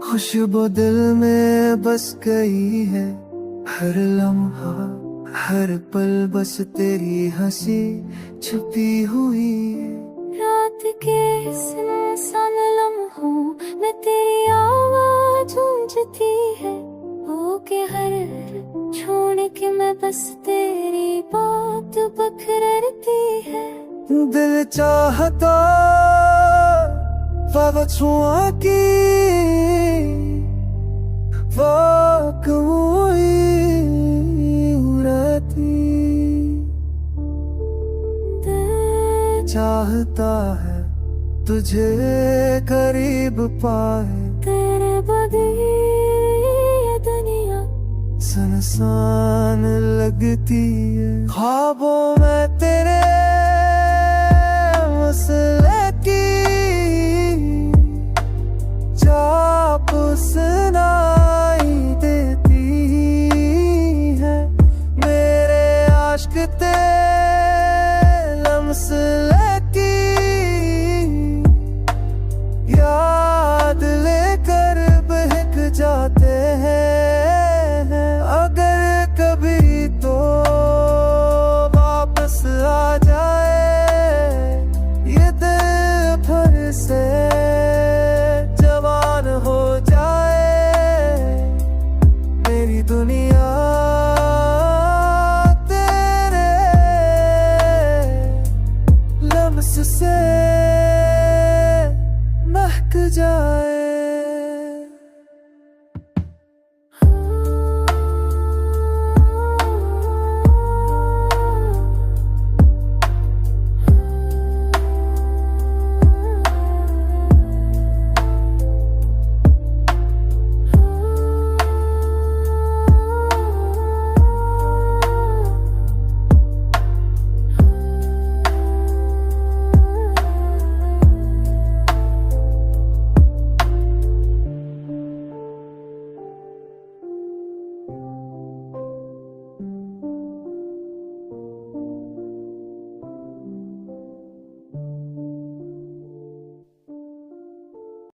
खुशबू दिल में बस गई है, हर लम्हा हर पल बस तेरी हंसी छुपी हुई है। रात के सुनसान लम्हों में तेरी आवाज गूंजती है, हो के हर छोड़ के मैं बस तेरी बात बखरती है। दिल चाहता बाबा छुआ की चाहता है तुझे करीब पाए, तेरे बगैर ये दुनिया सुनसान लगती है। ख्वाबों में तेरे मसले की चाप सुनाई देती है, मेरे आशिक तेरे मसले की याद लेकर बहक जाती